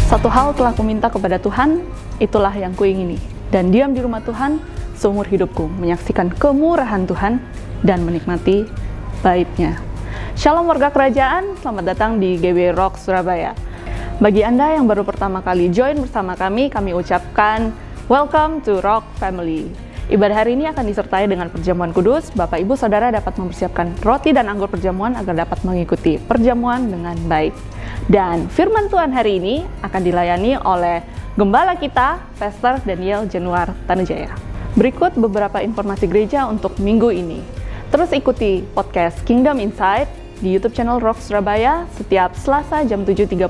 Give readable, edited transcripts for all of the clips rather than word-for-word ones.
Satu hal telah kuminta kepada Tuhan, itulah yang kuingini. Dan diam di rumah Tuhan seumur hidupku, menyaksikan kemurahan Tuhan dan menikmati baiknya. Shalom warga kerajaan, selamat datang di GB Rock Surabaya. Bagi Anda yang baru pertama kali join bersama kami ucapkan welcome to Rock Family. Ibadah hari ini akan disertai dengan perjamuan kudus. Bapak Ibu Saudara dapat mempersiapkan roti dan anggur perjamuan agar dapat mengikuti perjamuan dengan baik. Dan firman Tuhan hari ini akan dilayani oleh Gembala kita, Pastor Daniel Januar Tanujaya. Berikut beberapa informasi gereja untuk minggu ini. Terus ikuti podcast Kingdom Insight di YouTube channel Rock Surabaya setiap Selasa jam 7.30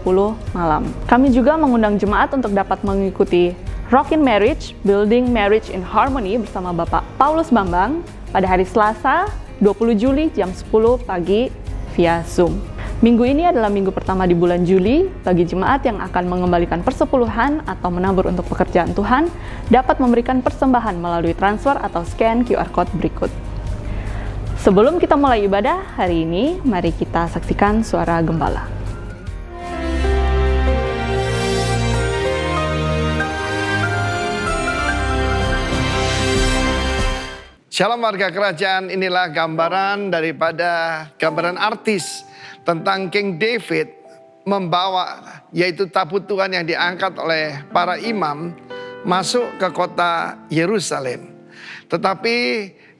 malam. Kami juga mengundang jemaat untuk dapat mengikuti Rock in Marriage, Building Marriage in Harmony bersama Bapak Paulus Bambang pada hari Selasa 20 Juli jam 10 pagi via Zoom. Minggu ini adalah minggu pertama di bulan Juli. Bagi jemaat yang akan mengembalikan persepuluhan atau menabur untuk pekerjaan Tuhan, dapat memberikan persembahan melalui transfer atau scan QR Code berikut. Sebelum kita mulai ibadah hari ini, mari kita saksikan suara gembala. Shalom warga kerajaan, inilah gambaran artis tentang King David membawa yaitu tabut Tuhan yang diangkat oleh para imam masuk ke kota Yerusalem. Tetapi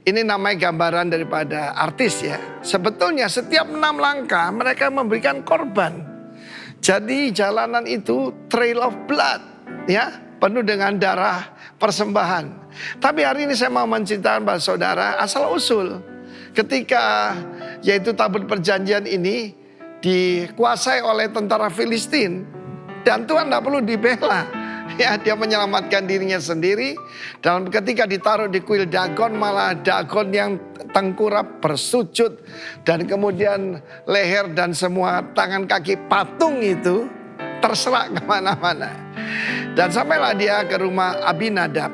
ini namanya gambaran daripada artis ya. Sebetulnya setiap 6 langkah mereka memberikan korban. Jadi jalanan itu trail of blood ya, penuh dengan darah persembahan. Tapi hari ini saya mau menceritakan pada saudara asal usul ketika yaitu tabut perjanjian ini dikuasai oleh tentara Filistin dan Tuhan tidak perlu dibela. Ya, dia menyelamatkan dirinya sendiri. Dan ketika ditaruh di kuil Dagon, malah Dagon yang tengkurap bersujud. Dan kemudian leher dan semua tangan kaki patung itu terserak kemana-mana. Dan sampailah dia ke rumah Abinadab.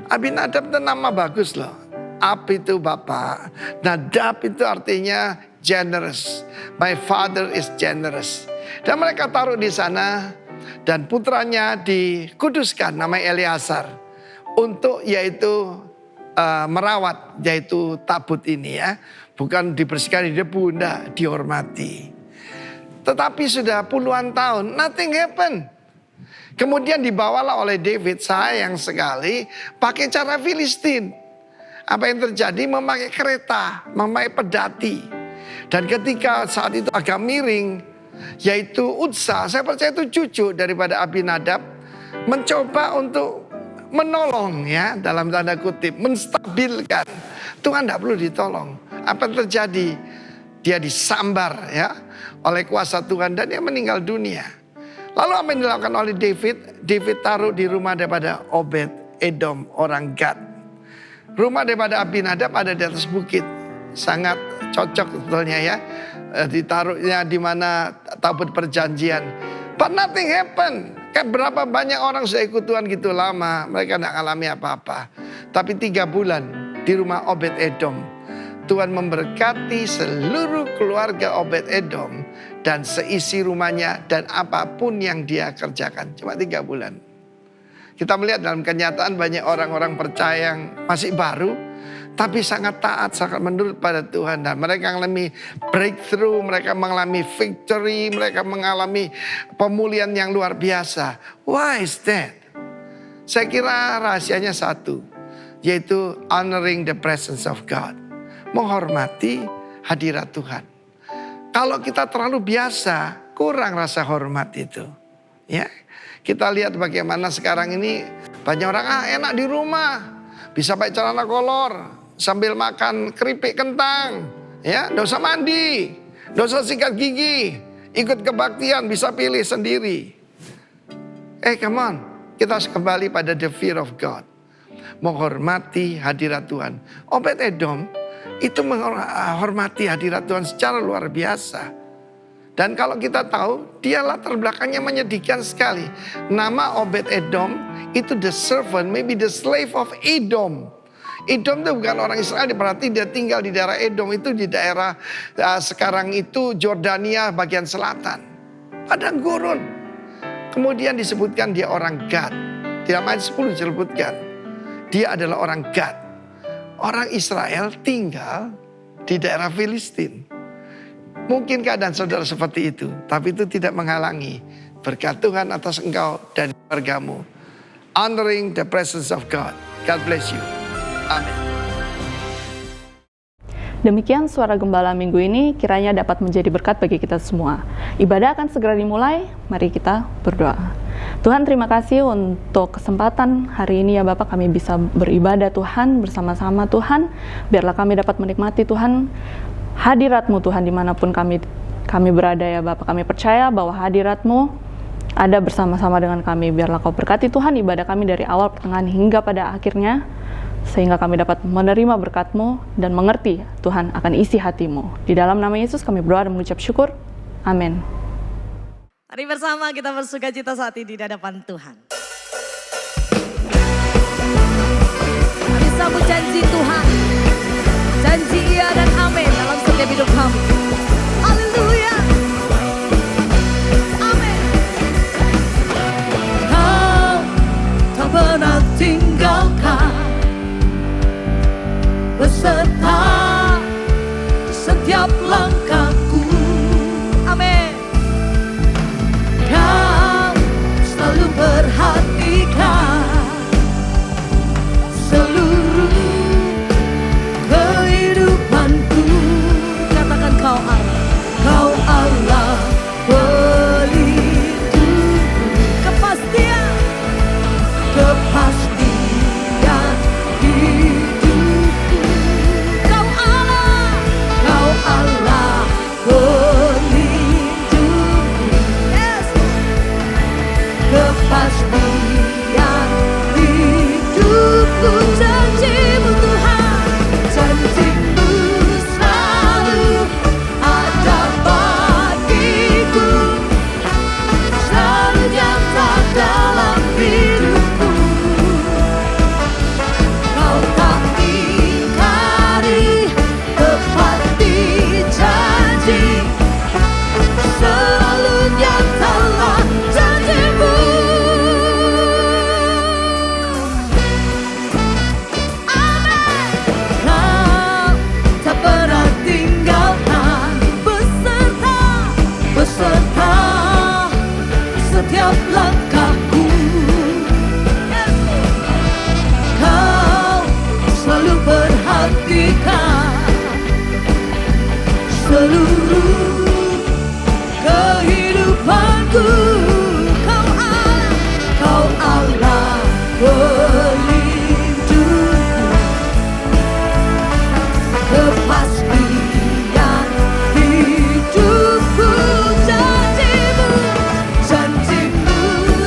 Abinadab itu nama bagus loh. Ab itu bapak. Nadab itu artinya generous. My father is generous. Dan mereka taruh di sana. Dan putranya dikuduskan namanya Eleazar untuk yaitu merawat yaitu tabut ini ya. Bukan dibersihkan di debu, enggak, dihormati. Tetapi sudah puluhan tahun nothing happen. Kemudian dibawalah oleh David, sayang sekali pakai cara Filistin. Apa yang terjadi? Memakai kereta, memakai pedati. Dan ketika saat itu agak miring, yaitu Utsa, saya percaya itu cucu daripada Abinadab, mencoba untuk menolong ya, dalam tanda kutip, menstabilkan. Tuhan tidak perlu ditolong. Apa yang terjadi? Dia disambar ya oleh kuasa Tuhan dan dia meninggal dunia. Lalu apa yang dilakukan oleh David? David taruh di rumah daripada Obed Edom orang Gad. Rumah daripada Abinadab ada di atas bukit. Sangat cocok sebetulnya ya. Ditaruhnya di mana tabut perjanjian. But nothing happen. Kan berapa banyak orang sudah ikut Tuhan gitu lama. Mereka tidak alami apa-apa. Tapi 3 bulan di rumah Obed Edom. Tuhan memberkati seluruh keluarga Obed Edom. Dan seisi rumahnya dan apapun yang dia kerjakan. Cuma 3 bulan. Kita melihat dalam kenyataan banyak orang-orang percaya yang masih baru. Tapi sangat taat, sangat menurut pada Tuhan. Dan mereka mengalami breakthrough, mereka mengalami victory, mereka mengalami pemulihan yang luar biasa. Why is that? Saya kira rahasianya satu. Yaitu honoring the presence of God. Menghormati hadirat Tuhan. Kalau kita terlalu biasa, kurang rasa hormat itu. Ya, kita lihat bagaimana sekarang ini banyak orang enak di rumah, bisa pakai celana kolor sambil makan keripik kentang, ya, nggak usah mandi, nggak usah sikat gigi, ikut kebaktian bisa pilih sendiri. Come on, kita harus kembali pada the fear of God, menghormati hadirat Tuhan. Obed Edom itu menghormati hadirat Tuhan secara luar biasa. Dan kalau kita tahu, dia latar belakangnya menyedihkan sekali. Nama Obed Edom itu the servant, maybe the slave of Edom. Edom itu bukan orang Israel, berarti dia tinggal di daerah Edom, itu di daerah sekarang itu Jordania bagian selatan. Padang gurun. Kemudian disebutkan dia orang Gad. Di dalam ayat 10 disebutkan dia adalah orang Gad. Orang Israel tinggal di daerah Filistin. Mungkin keadaan saudara seperti itu, tapi itu tidak menghalangi berkat Tuhan atas engkau dan keluargamu. Honoring the presence of God. God bless you. Amin. Demikian suara gembala minggu ini kiranya dapat menjadi berkat bagi kita semua. Ibadah akan segera dimulai, mari kita berdoa. Tuhan, terima kasih untuk kesempatan hari ini ya Bapak, kami bisa beribadah Tuhan bersama-sama Tuhan. Biarlah kami dapat menikmati Tuhan hadirat-Mu Tuhan dimanapun kami berada ya Bapak. Kami percaya bahwa hadirat-Mu ada bersama-sama dengan kami. Biarlah Kau berkati Tuhan ibadah kami dari awal, pertengahan hingga pada akhirnya, sehingga kami dapat menerima berkat-Mu dan mengerti Tuhan akan isi hati-Mu. Di dalam nama Yesus kami berdoa dan mengucap syukur. Amin. Mari bersama kita bersuka cita saat ini di hadapan Tuhan. Kami sambut janji Tuhan. Janji iya dan amin dalam setiap hidup kami. Haleluya. Amin. Kau tak pernah tinggalkan beserta setiap langkahku. Amin. Kau selalu perhatikan seluruh kehidupanku. Katakan Kau Allah pelindungku. Kepastian hidupku. Kau Allah pelindungku. Yes. Kepastian hidupku. Janji-Mu Tuhan, janji-Mu selalu ada bagiku, selalu nyata dalam hidupku. Kau tak ingkari, tepati janji, selalu nyatalah janji-Mu. Kau tak pernah tinggalkan beserta setiap langkahku. Kau selalu perhatikan seluruh kehidupanku. Kau Allah pelindungku. Kepastian hidupku. Janji-Mu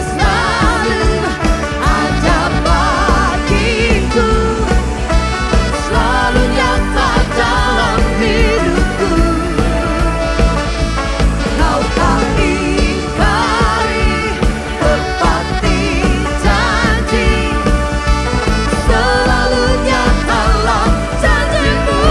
selalu ada bagiku, selalu nyata dalam hidupku. Kau tak ingkari, tepati janji, selalu nyatalah janji-Mu.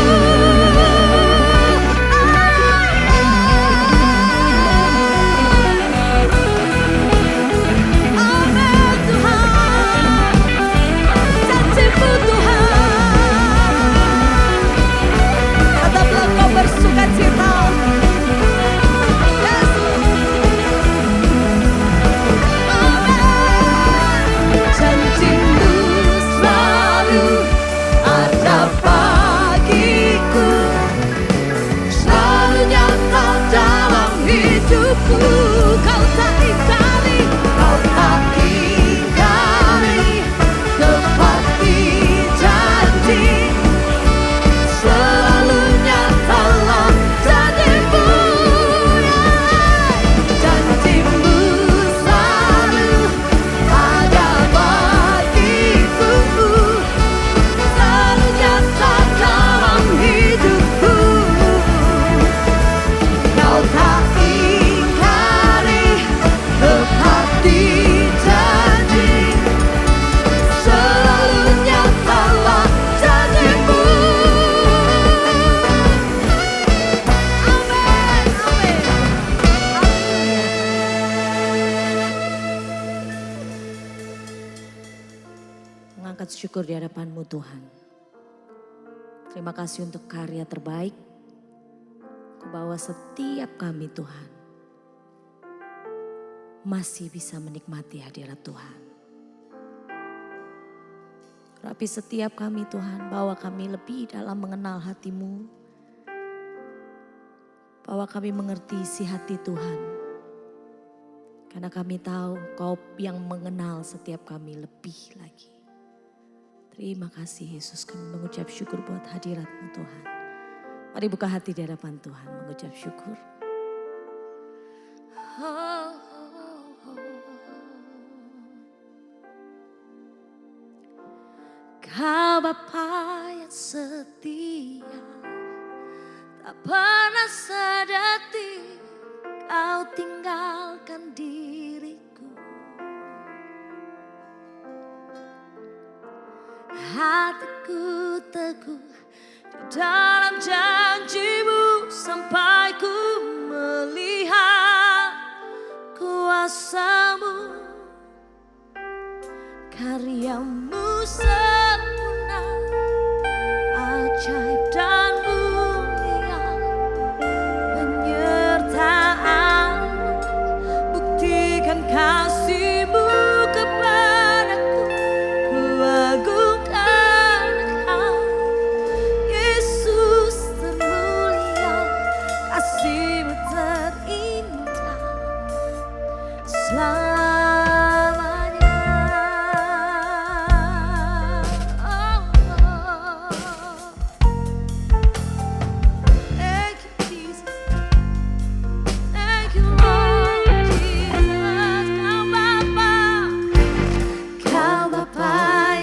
Amin Tuhan, janji-Mu Tuhan. Tetaplah Kau bersuka cita. Janji-Mu selalu ada bagiku, selalu nyata dalam hidupku. Kau tak ingkari, tepati janji, selalu nyatalah janji-Mu. Janji-Mu selalu ada bagiku, selalu nyata dalam hidupku. Kau tak ingkari, angkat syukur di hadapan-Mu Tuhan. Terima kasih untuk karya terbaik Kau bawa setiap kami Tuhan. Masih bisa menikmati hadirat Tuhan. Rapi setiap kami Tuhan, bawa kami lebih dalam mengenal hati-Mu. Bawa kami mengerti isi hati Tuhan. Karena kami tahu Kau yang mengenal setiap kami lebih lagi. Terima kasih Yesus, kami mengucap syukur buat hadirat-Mu Tuhan. Mari buka hati di hadapan Tuhan, mengucap syukur. Kau Bapa yang setia, tak pernah sedetik Kau tinggalkan diriku. Hatiku teguh di dalam janji-Mu sampai ku melihat kuasa-Mu. Karya-Mu sempurna, ajaib dan mulia, penyertaan-Mu buktikan kasih-Mu kepadaku. Ku agungkan Engkau, Yesus termulia, kasih-Mu terindah selamanya. Thank you Jesus, thank you Lord Jesus. Kau Bapa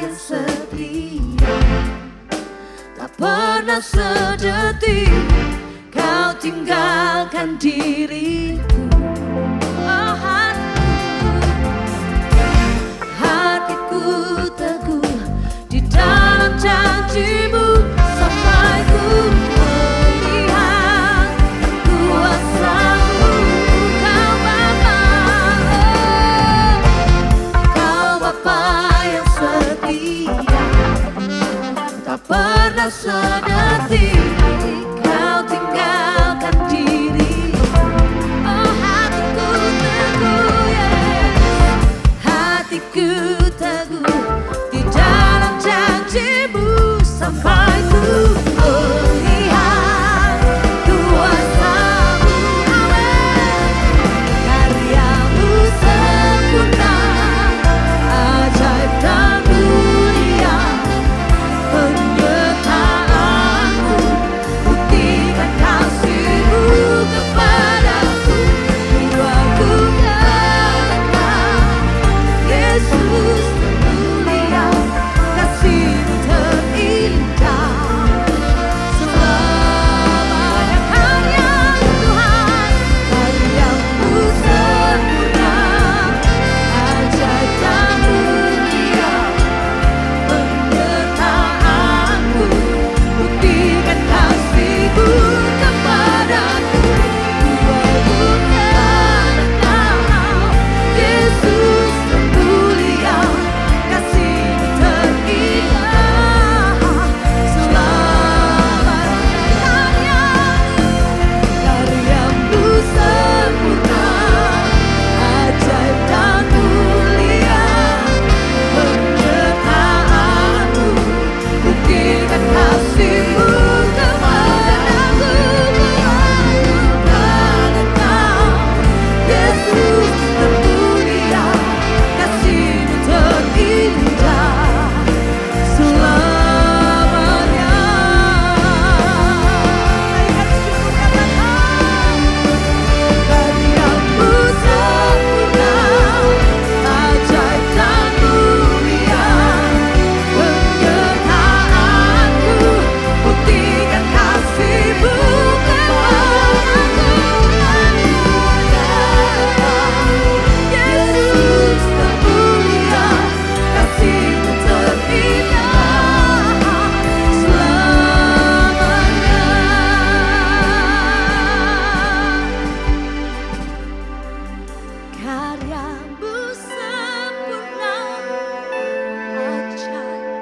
yang setia, tak pernah sedetik Kau tinggalkan diriku. Oh, hatiku teguh di dalam janji-Mu sampai ku melihat kuasa-Mu. Kau Bapa, Kau Bapa yang setia, tak pernah sedetik Kau tinggalkan diri. Oh, hatiku teguh, yes. Hatiku teguh di dalam janji-Mu sampai ku melihat kuasa-Mu. Amin. Karya-Mu sempurna, ajaib dan mulia, penyertaan-Mu buktikan kasih-Mu kepadaku. Ku agungkan Engkau, Yesus termulia, kasih-Mu terindah selamanya. Karya-Mu Tuhan, karya-Mu sempurna, ajaib dan mulia, penyertaan-Mu buktikan kasih-Mu kepadaku. Ku agungkan Engkau, Yesus termulia, kasih-Mu terindah selamanya. Karya-Mu sempurna, ajaib dan mulia, penyertaan-Mu buktikan kasih-Mu kepadaku. Ku agungkan Engkau, Yesus termulia, kasih-Mu terindah selamanya. Karya-Mu sempurna, ajaib dan mulia, penyertaan-Mu buktikan kasih-Mu kepadaku. Yesus termulia, kasih-Mu terindah selamanya. Karya-Mu sempurna, ajaib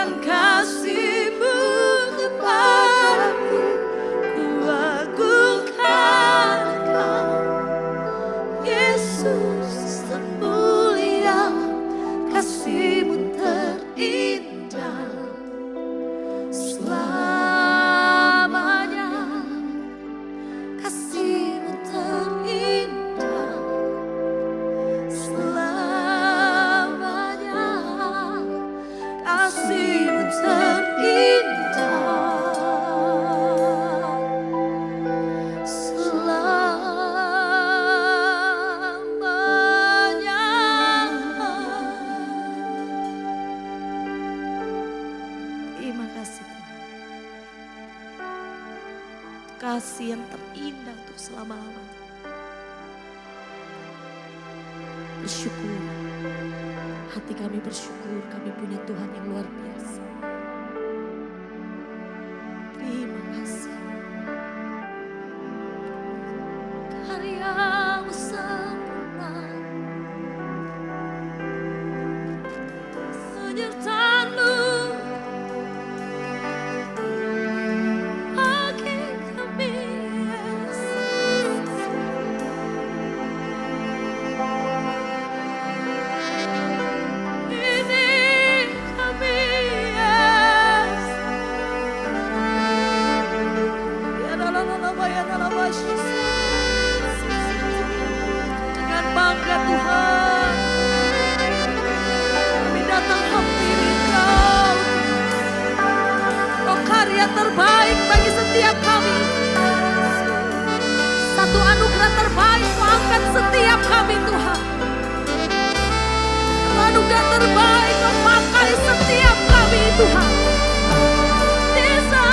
dan kasih-Mu kepadaku, ku agungkan Engkau. Yesus termulia, kasih-Mu terindah selamanya. Kasih-Mu terindah selamanya. Kasih-Mu terindah selamanya. Terima kasih Tuhan. Kasih yang terindah untuk selama-lamanya. Bersyukur. Hati kami bersyukur kami punya Tuhan yang luar biasa. Terima kasih. Karya-Mu sempurna, penyertaan-Mu bagi kami, Yesus. Ini kami, Yesus. Ya dalam nama Yesus. Dengan bangga Tuhan, kami datang hampiri Engkau. Engkau karya terbaik bagi setiap kami. Satu anugerah terbaik Kau angkat setiap kami Tuhan. Anugerah terbaik Kau pakai setiap kami Tuhan. Yesus.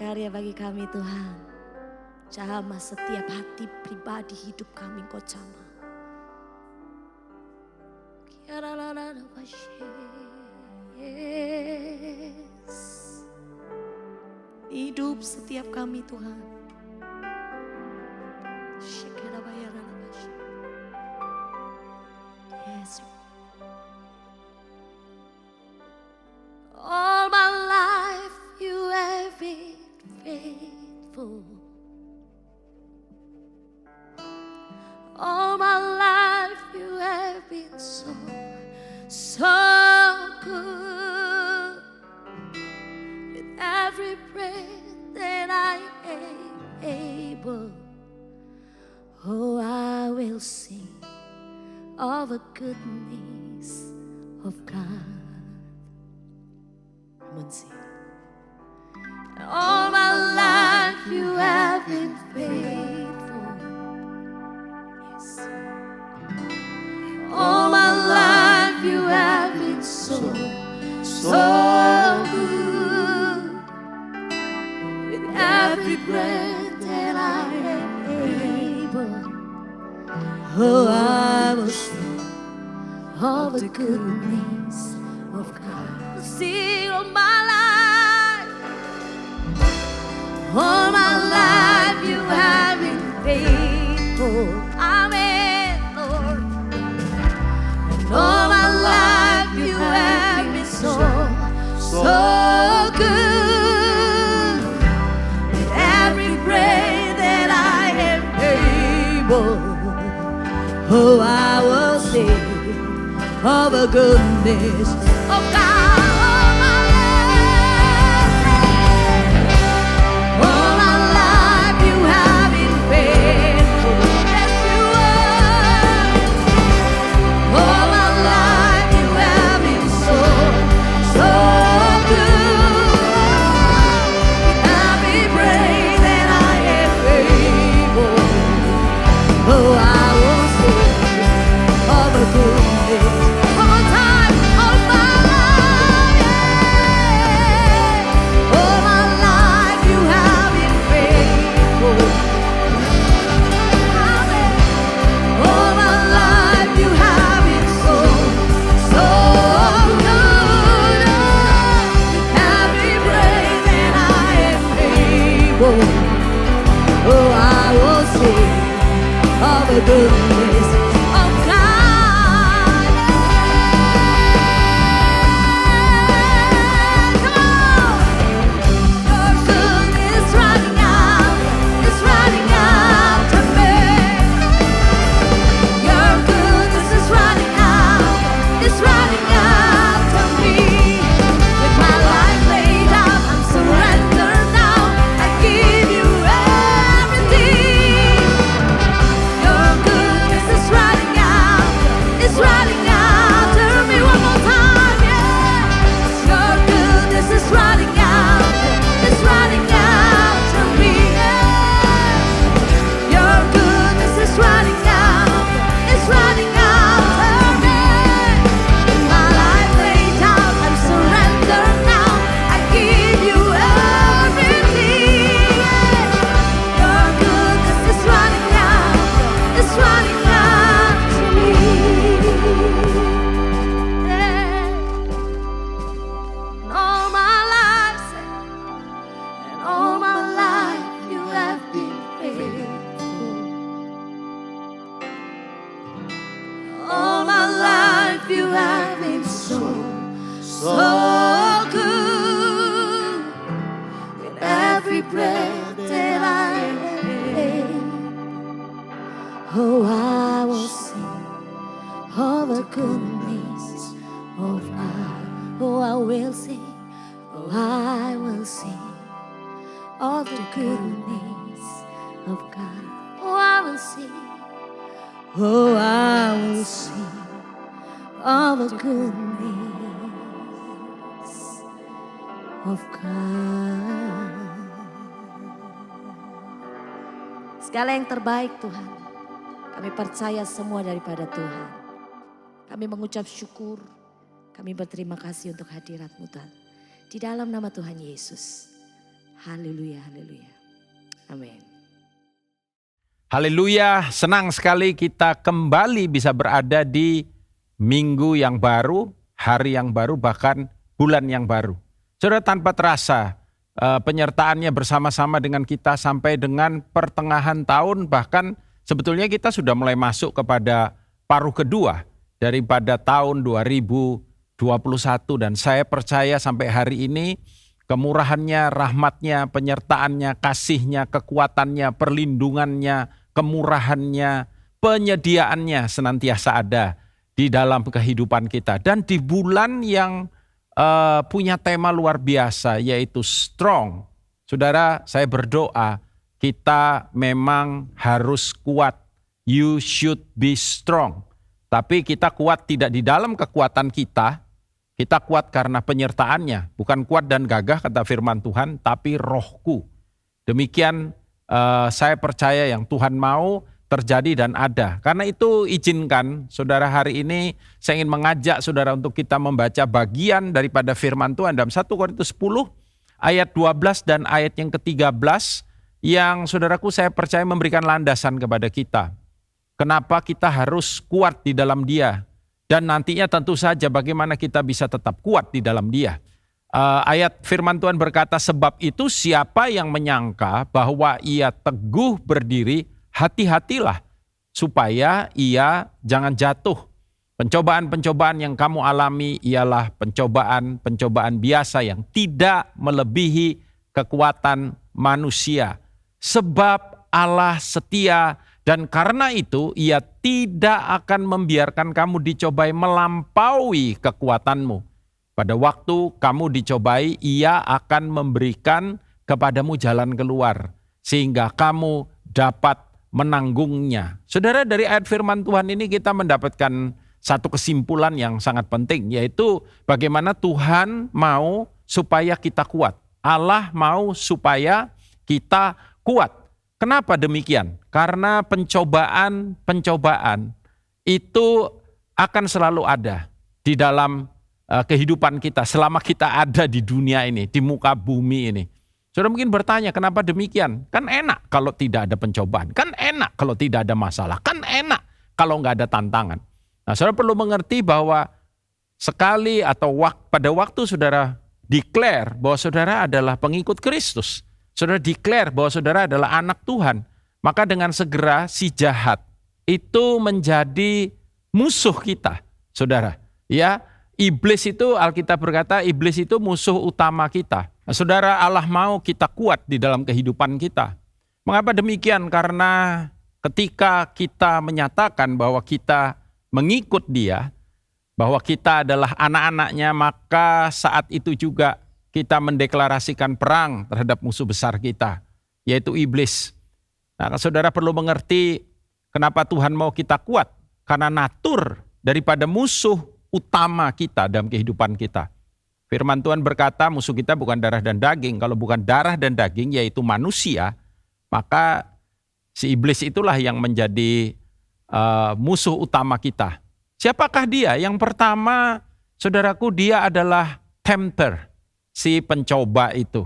Berkarya bagi kami Tuhan. Jamah setiap hati pribadi hidup kami Engkau jamah. Yes. hidup setiap kami Tuhan. Yes, Lord. All my life you have been faithful. All my life you have been so good. With every breath that I am able, oh, I will sing of the goodness of God. Come on, sing. All my life you have been faithful. Yes. All my life you have been so good. With every breath that I am able, oh, I will sing of the goodness of God. Sing all my life. All my life you have been faithful. Amen, Lord. And all my life you have been so good. With every breath that I am able, oh, I will sing of the goodness of God. All my life you have been faithful. Yes, you are. All my life you have been so good. Every breath that I am able, oh, I will sing of the goodness. One more time, all my life, yeah. All my life you have been faithful. Amen. All my life you have been so good. Every breath that I am able, oh, I will sing of the goodness of God. Come on. Your goodness running out, it's running out to me. Your goodness is running out, it's running out to me. With my life laid out, I'm surrendered now. I give you everything. Your goodness is running out, it's running out to me. One more time, yeah. Your goodness is running out, it's running out to me. Yeah. Your goodness is running out, it's running out to me. With my life laid out, I'm surrendered now. I give you everything. Yeah. Your goodness is running out, it's running out to me. Yeah. And all my life, and all my life you have been faithful. All my life you have been so good. With every breath that I am, oh, I will sing of the goodness of God. Oh, I will sing, oh, I will sing of the goodness of God. Oh, I will sing, oh, I will sing of the goodness of God. Segala yang terbaik Tuhan, kami percaya semua daripada Tuhan. Kami mengucap syukur, kami berterima kasih untuk hadirat-Mu Tuhan. Di dalam nama Tuhan Yesus. Haleluya, haleluya. Amin. Haleluya, senang sekali kita kembali bisa berada di minggu yang baru, hari yang baru, bahkan bulan yang baru. Saudara, tanpa terasa penyertaannya bersama-sama dengan kita sampai dengan pertengahan tahun, bahkan sebetulnya kita sudah mulai masuk kepada paruh kedua daripada tahun 2021, dan saya percaya sampai hari ini kemurahannya, rahmatnya, penyertaannya, kasihnya, kekuatannya, perlindungannya, kemurahannya, penyediaannya senantiasa ada di dalam kehidupan kita. Dan di bulan yang punya tema luar biasa yaitu strong. Saudara, saya berdoa kita memang harus kuat. You should be strong. Tapi kita kuat tidak di dalam kekuatan kita. Kita kuat karena penyertaannya. Bukan kuat dan gagah kata firman Tuhan, tapi rohku. Demikian saya percaya yang Tuhan mau terjadi dan ada. Karena itu izinkan saudara hari ini saya ingin mengajak saudara untuk kita membaca bagian daripada firman Tuhan dalam 1 Korintus 10 ayat 12 dan ayat yang ke-13 yang saudaraku saya percaya memberikan landasan kepada kita. Kenapa kita harus kuat di dalam Dia dan nantinya tentu saja bagaimana kita bisa tetap kuat di dalam Dia. Ayat firman Tuhan berkata, sebab itu siapa yang menyangka bahwa ia teguh berdiri, hati-hatilah supaya ia jangan jatuh. Pencobaan-pencobaan yang kamu alami ialah pencobaan-pencobaan biasa yang tidak melebihi kekuatan manusia. Sebab Allah setia dan karena itu ia tidak akan membiarkan kamu dicobai melampaui kekuatanmu. Pada waktu kamu dicobai, ia akan memberikan kepadamu jalan keluar sehingga kamu dapat menanggungnya. Saudara, dari ayat firman Tuhan ini kita mendapatkan satu kesimpulan yang sangat penting, yaitu bagaimana Tuhan mau supaya kita kuat. Allah mau supaya kita kuat. Kenapa demikian? Karena pencobaan itu akan selalu ada di dalam kehidupan kita selama kita ada di dunia ini, di muka bumi ini. Saudara mungkin bertanya, kenapa demikian? Kan enak kalau tidak ada pencobaan. Kan enak kalau tidak ada masalah. Kan enak kalau nggak ada tantangan. Nah, saudara perlu mengerti bahwa sekali atau pada waktu saudara declare bahwa saudara adalah pengikut Kristus, saudara declare bahwa saudara adalah anak Tuhan, maka dengan segera si jahat itu menjadi musuh kita, saudara. Ya, iblis itu, Alkitab berkata, iblis itu musuh utama kita. Nah, saudara, Allah mau kita kuat di dalam kehidupan kita. Mengapa demikian? Karena ketika kita menyatakan bahwa kita mengikut Dia, bahwa kita adalah anak-anaknya, maka saat itu juga kita mendeklarasikan perang terhadap musuh besar kita, yaitu iblis. Nah, saudara perlu mengerti kenapa Tuhan mau kita kuat. Karena natur daripada musuh utama kita dalam kehidupan kita. Firman Tuhan berkata musuh kita bukan darah dan daging. Kalau bukan darah dan daging yaitu manusia, maka si iblis itulah yang menjadi musuh utama kita. Siapakah dia? Yang pertama, saudaraku, dia adalah tempter, si pencoba itu.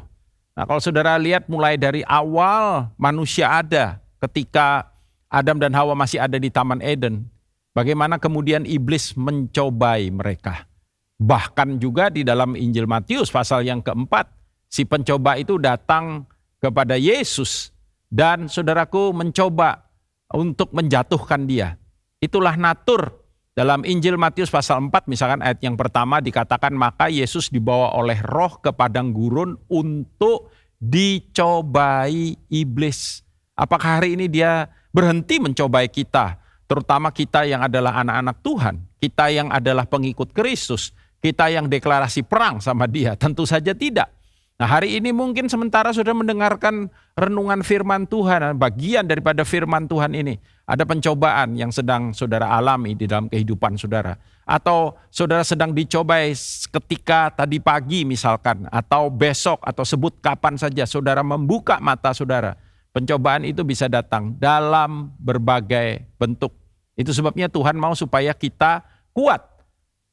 Nah, kalau saudara lihat mulai dari awal manusia ada, ketika Adam dan Hawa masih ada di Taman Eden, bagaimana kemudian iblis mencobai mereka. Bahkan juga di dalam Injil Matius pasal yang keempat, si pencoba itu datang kepada Yesus dan saudaraku mencoba untuk menjatuhkan dia. Itulah natur dalam Injil Matius pasal 4 misalkan ayat yang pertama dikatakan maka Yesus dibawa oleh roh ke padang gurun untuk dicobai iblis. Apakah hari ini dia berhenti mencobai kita? Terutama kita yang adalah anak-anak Tuhan, kita yang adalah pengikut Kristus, kita yang deklarasi perang sama Dia? Tentu saja tidak. Nah, hari ini mungkin sementara sudah mendengarkan renungan firman Tuhan, bagian daripada firman Tuhan ini, ada pencobaan yang sedang saudara alami di dalam kehidupan saudara. Atau saudara sedang dicobai ketika tadi pagi misalkan, atau besok, atau sebut kapan saja saudara membuka mata saudara. Pencobaan itu bisa datang dalam berbagai bentuk. Itu sebabnya Tuhan mau supaya kita kuat.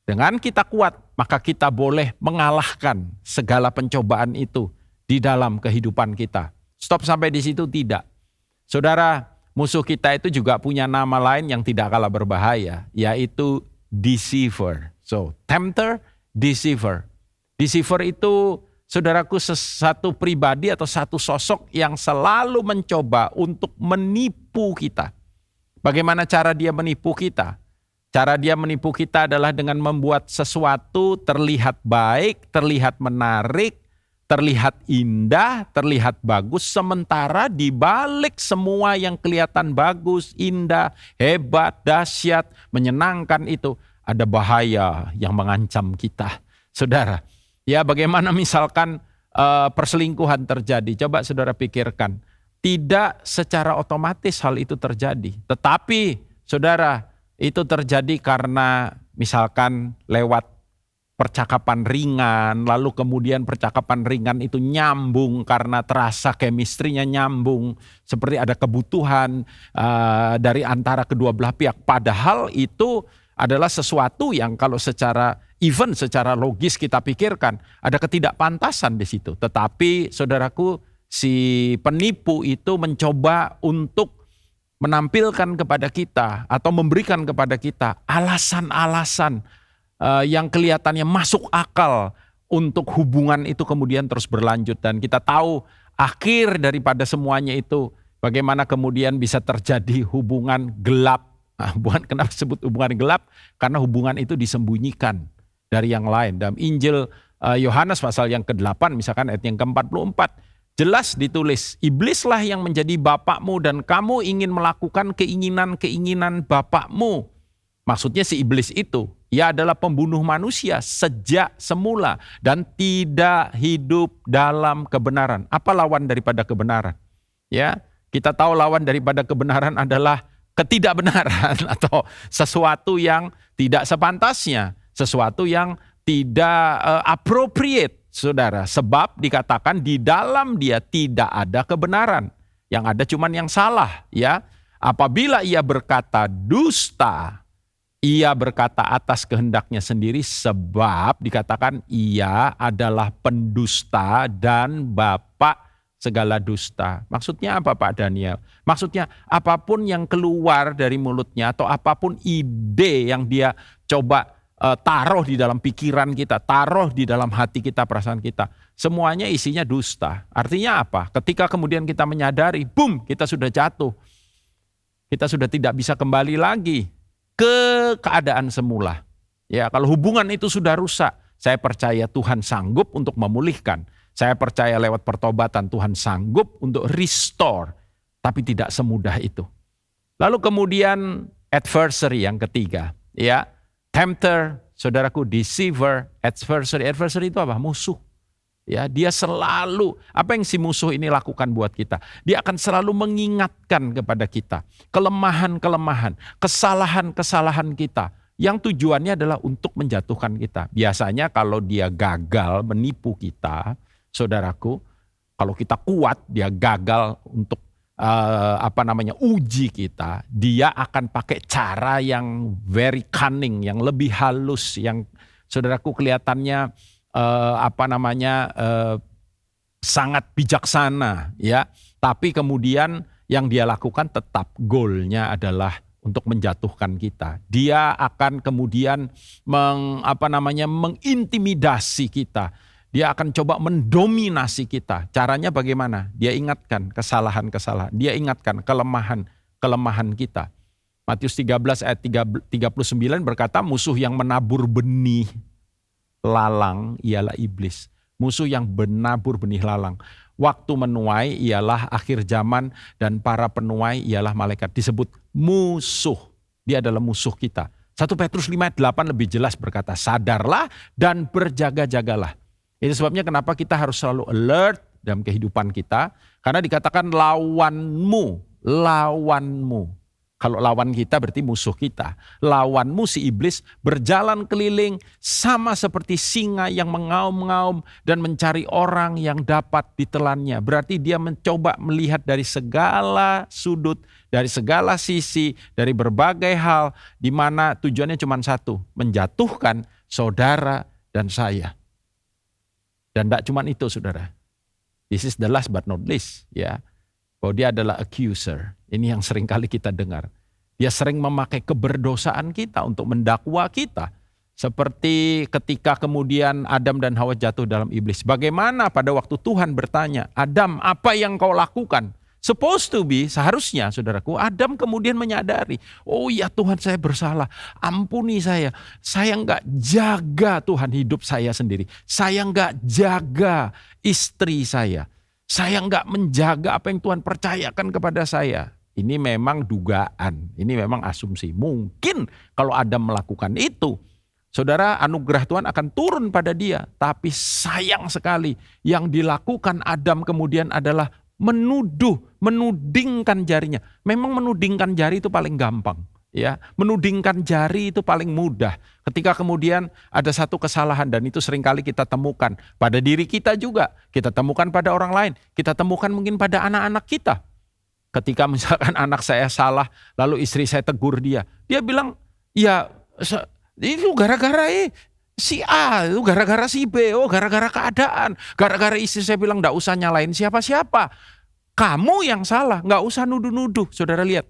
Dengan kita kuat, maka kita boleh mengalahkan segala pencobaan itu di dalam kehidupan kita. Stop sampai di situ tidak. Saudara, musuh kita itu juga punya nama lain yang tidak kalah berbahaya, yaitu deceiver. So, tempter, deceiver. Deceiver itu saudaraku, satu pribadi atau satu sosok yang selalu mencoba untuk menipu kita. Bagaimana cara dia menipu kita? Cara dia menipu kita adalah dengan membuat sesuatu terlihat baik, terlihat menarik, terlihat indah, terlihat bagus. Sementara di balik semua yang kelihatan bagus, indah, hebat, dahsyat, menyenangkan itu, ada bahaya yang mengancam kita. Saudara, ya bagaimana misalkan perselingkuhan terjadi. Coba saudara pikirkan. Tidak secara otomatis hal itu terjadi. Tetapi saudara, itu terjadi karena misalkan lewat percakapan ringan, lalu kemudian percakapan ringan itu nyambung karena terasa chemistry-nya nyambung, seperti ada kebutuhan dari antara kedua belah pihak. Padahal itu adalah sesuatu yang kalau secara logis kita pikirkan ada ketidakpantasan di situ. Tetapi saudaraku, si penipu itu mencoba untuk menampilkan kepada kita atau memberikan kepada kita alasan-alasan yang kelihatannya masuk akal untuk hubungan itu kemudian terus berlanjut. Dan kita tahu akhir daripada semuanya itu bagaimana kemudian bisa terjadi hubungan gelap. Bukan kenapa disebut hubungan gelap, karena hubungan itu disembunyikan dari yang lain. Dalam Injil Yohanes pasal yang ke-8 misalkan ayat yang ke-44. Jelas ditulis, iblislah yang menjadi bapakmu dan kamu ingin melakukan keinginan-keinginan bapakmu. Maksudnya si iblis itu, ia adalah pembunuh manusia sejak semula dan tidak hidup dalam kebenaran. Apa lawan daripada kebenaran? Ya, kita tahu lawan daripada kebenaran adalah ketidakbenaran atau sesuatu yang tidak sepantasnya, sesuatu yang tidak appropriate. Saudara, sebab dikatakan di dalam dia tidak ada kebenaran. Yang ada cuman yang salah, ya. Apabila ia berkata dusta, ia berkata atas kehendaknya sendiri, sebab dikatakan ia adalah pendusta dan bapak segala dusta. Maksudnya apa Pak Daniel? Maksudnya apapun yang keluar dari mulutnya atau apapun ide yang dia coba taruh di dalam pikiran kita, taruh di dalam hati kita, perasaan kita, semuanya isinya dusta. Artinya apa? Ketika kemudian kita menyadari, boom, kita sudah jatuh. Kita sudah tidak bisa kembali lagi ke keadaan semula. Ya, kalau hubungan itu sudah rusak, saya percaya Tuhan sanggup untuk memulihkan. Saya percaya lewat pertobatan Tuhan sanggup untuk restore, tapi tidak semudah itu. Lalu kemudian adversary yang ketiga, ya. Tempter, saudaraku, deceiver, adversary. Adversary itu apa? Musuh. Ya, dia selalu, apa yang si musuh ini lakukan buat kita? Dia akan selalu mengingatkan kepada kita kelemahan-kelemahan, kesalahan-kesalahan kita yang tujuannya adalah untuk menjatuhkan kita. Biasanya kalau dia gagal menipu kita, saudaraku, kalau kita kuat, dia gagal untuk uji kita, dia akan pakai cara yang very cunning, yang lebih halus, yang saudaraku kelihatannya sangat bijaksana, ya. Tapi kemudian yang dia lakukan tetap goalnya adalah untuk menjatuhkan kita. Dia akan kemudian mengintimidasi kita. Dia akan coba mendominasi kita. Caranya bagaimana? Dia ingatkan kesalahan-kesalahan. Dia ingatkan kelemahan kita. Matius 13 ayat 39 berkata, musuh yang menabur benih lalang ialah iblis. Musuh yang menabur benih lalang. Waktu menuai ialah akhir zaman dan para penuai ialah malaikat. Disebut musuh. Dia adalah musuh kita. 1 Petrus 5 ayat 8 lebih jelas berkata, sadarlah dan berjaga-jagalah. Itu sebabnya kenapa kita harus selalu alert dalam kehidupan kita. Karena dikatakan lawanmu. Kalau lawan kita berarti musuh kita. Lawanmu si iblis berjalan keliling sama seperti singa yang mengaum-ngaum dan mencari orang yang dapat ditelannya. Berarti dia mencoba melihat dari segala sudut, dari segala sisi, dari berbagai hal. Di mana tujuannya cuma satu, menjatuhkan saudara dan saya. Dan tidak cuma itu saudara. This is the last but not least. Ya, bahwa dia adalah accuser. Ini yang sering kali kita dengar. Dia sering memakai keberdosaan kita untuk mendakwa kita. Seperti ketika kemudian Adam dan Hawa jatuh dalam iblis. Bagaimana pada waktu Tuhan bertanya, Adam, apa yang kau lakukan? Supposed to be, seharusnya saudaraku, Adam kemudian menyadari, oh ya Tuhan, saya bersalah, ampuni saya nggak jaga Tuhan hidup saya sendiri, saya nggak jaga istri saya nggak menjaga apa yang Tuhan percayakan kepada saya. Ini memang dugaan, ini memang asumsi. Mungkin kalau Adam melakukan itu, saudara, anugerah Tuhan akan turun pada dia. Tapi sayang sekali yang dilakukan Adam kemudian adalah menudingkan jarinya. Memang menudingkan jari itu paling gampang. Ya, menudingkan jari itu paling mudah. Ketika kemudian ada satu kesalahan, dan itu seringkali kita temukan pada diri kita juga. Kita temukan pada orang lain. Kita temukan mungkin pada anak-anak kita. Ketika misalkan anak saya salah, lalu istri saya tegur dia. Dia bilang, ya itu gara-gara si A, itu gara-gara si B, oh gara-gara keadaan. Gara-gara istri saya bilang gak usah nyalain siapa-siapa. Kamu yang salah, gak usah nuduh-nuduh. Saudara lihat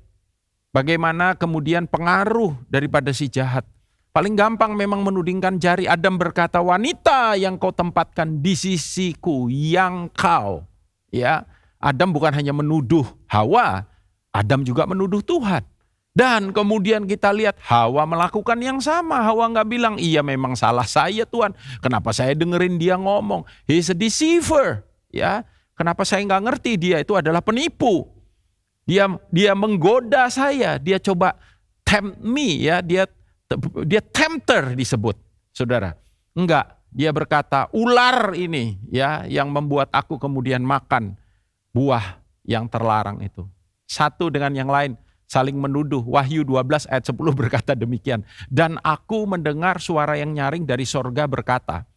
bagaimana kemudian pengaruh daripada si jahat. Paling gampang memang menudingkan jari. Adam berkata, wanita yang kau tempatkan di sisiku yang kau. Ya, Adam bukan hanya menuduh Hawa, Adam juga menuduh Tuhan. Dan kemudian kita lihat Hawa melakukan yang sama. Hawa gak bilang, iya memang salah saya Tuhan. Kenapa saya dengerin dia ngomong? He's a deceiver. Ya, kenapa saya gak ngerti dia itu adalah penipu. Dia menggoda saya. Dia coba tempt me. Ya, dia tempter disebut. Saudara, enggak. Dia berkata, ular ini ya yang membuat aku kemudian makan buah yang terlarang itu. Satu dengan yang lain saling menuduh. Wahyu 12 ayat 10 berkata demikian. Dan aku mendengar suara yang nyaring dari sorga berkata,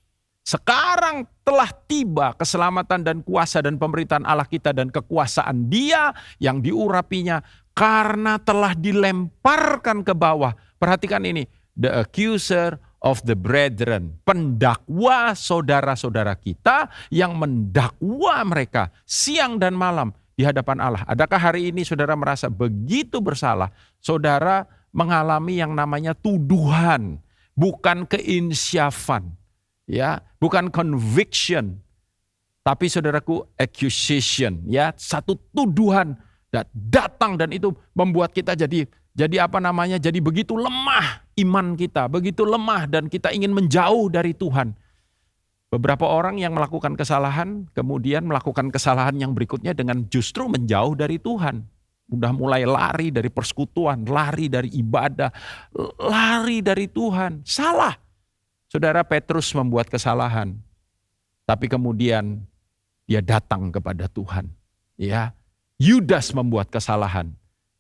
sekarang telah tiba keselamatan dan kuasa dan pemerintahan Allah kita dan kekuasaan Dia yang diurapinya, karena telah dilemparkan ke bawah. Perhatikan ini, the accuser of the brethren, pendakwa saudara-saudara kita yang mendakwa mereka siang dan malam di hadapan Allah. Adakah hari ini saudara merasa begitu bersalah? Saudara mengalami yang namanya tuduhan, bukan keinsyafan, ya, bukan conviction, tapi saudaraku accusation, ya, satu tuduhan datang dan itu membuat kita jadi jadi begitu lemah iman kita, begitu lemah dan kita ingin menjauh dari Tuhan. Beberapa orang yang melakukan kesalahan, kemudian melakukan kesalahan yang berikutnya dengan justru menjauh dari Tuhan. Udah mulai lari dari persekutuan, lari dari ibadah, lari dari Tuhan. Salah. Saudara, Petrus membuat kesalahan, tapi kemudian dia datang kepada Tuhan. Ya, Yudas membuat kesalahan.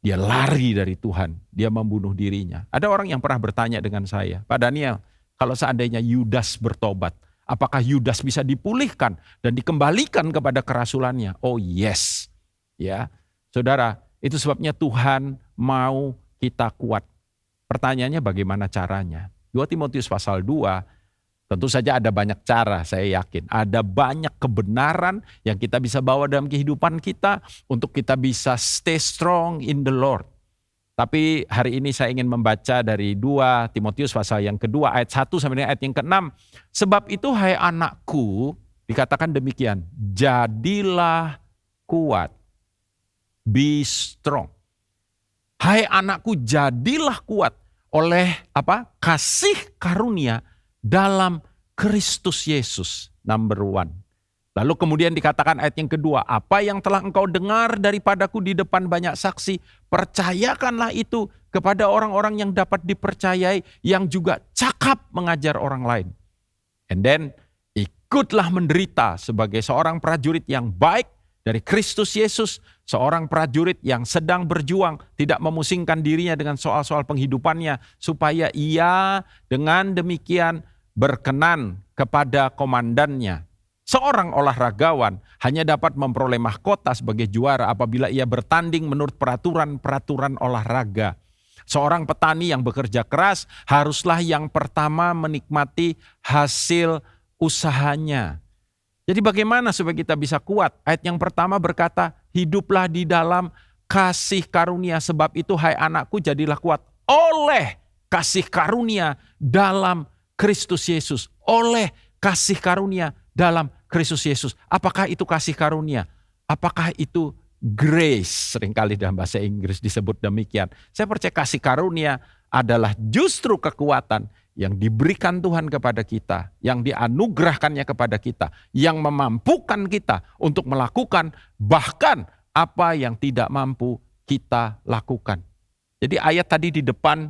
Dia lari dari Tuhan, dia membunuh dirinya. Ada orang yang pernah bertanya dengan saya, Pak Daniel, kalau seandainya Yudas bertobat, apakah Yudas bisa dipulihkan dan dikembalikan kepada kerasulannya? Oh yes. Ya, saudara, itu sebabnya Tuhan mau kita kuat. Pertanyaannya bagaimana caranya? 2 Timotius pasal 2, tentu saja ada banyak cara, saya yakin. Ada banyak kebenaran yang kita bisa bawa dalam kehidupan kita untuk kita bisa stay strong in the Lord. Tapi hari ini saya ingin membaca dari 2 Timotius pasal yang kedua ayat 1 sampai dengan ayat yang ke-6. Sebab itu hai anakku, dikatakan demikian, jadilah kuat, be strong. Hai anakku, jadilah kuat oleh kasih karunia dalam Kristus Yesus, number 1. Lalu kemudian dikatakan ayat yang kedua, apa yang telah engkau dengar daripadaku di depan banyak saksi, percayakanlah itu kepada orang-orang yang dapat dipercayai, yang juga cakap mengajar orang lain. And then, ikutlah menderita sebagai seorang prajurit yang baik dari Kristus Yesus, seorang prajurit yang sedang berjuang, tidak memusingkan dirinya dengan soal-soal penghidupannya, supaya ia dengan demikian berkenan kepada komandannya. Seorang olahragawan hanya dapat memperoleh mahkota sebagai juara apabila ia bertanding menurut peraturan-peraturan olahraga. Seorang petani yang bekerja keras haruslah yang pertama menikmati hasil usahanya. Jadi bagaimana supaya kita bisa kuat? Ayat yang pertama berkata, hiduplah di dalam kasih karunia, sebab itu hai anakku jadilah kuat oleh kasih karunia dalam Kristus Yesus, oleh kasih karunia dalam Kristus Yesus. Apakah itu kasih karunia? Apakah itu grace? Seringkali dalam bahasa Inggris disebut demikian. Saya percaya kasih karunia adalah justru kekuatan yang diberikan Tuhan kepada kita, yang dianugerahkannya kepada kita, yang memampukan kita untuk melakukan bahkan apa yang tidak mampu kita lakukan. Jadi ayat tadi di depan,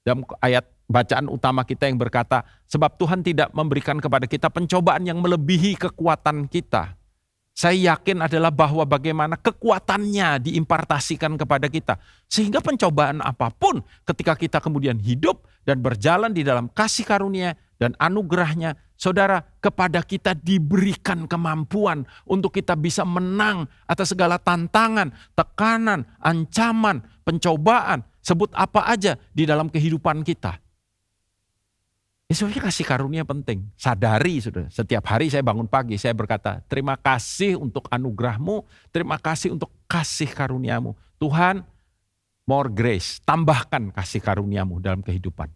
dalam ayat bacaan utama kita yang berkata, sebab Tuhan tidak memberikan kepada kita pencobaan yang melebihi kekuatan kita. Saya yakin adalah bahwa bagaimana kekuatannya diimpartasikan kepada kita. Sehingga pencobaan apapun ketika kita kemudian hidup dan berjalan di dalam kasih karunia dan anugerahnya, saudara, kepada kita diberikan kemampuan untuk kita bisa menang atas segala tantangan, tekanan, ancaman, pencobaan, sebut apa aja di dalam kehidupan kita. Ya sebenarnya kasih karunia penting. Sadari saudara, setiap hari saya bangun pagi, saya berkata, terima kasih untuk anugerahmu, terima kasih untuk kasih karuniamu. Tuhan, more grace, tambahkan kasih karuniamu dalam kehidupan.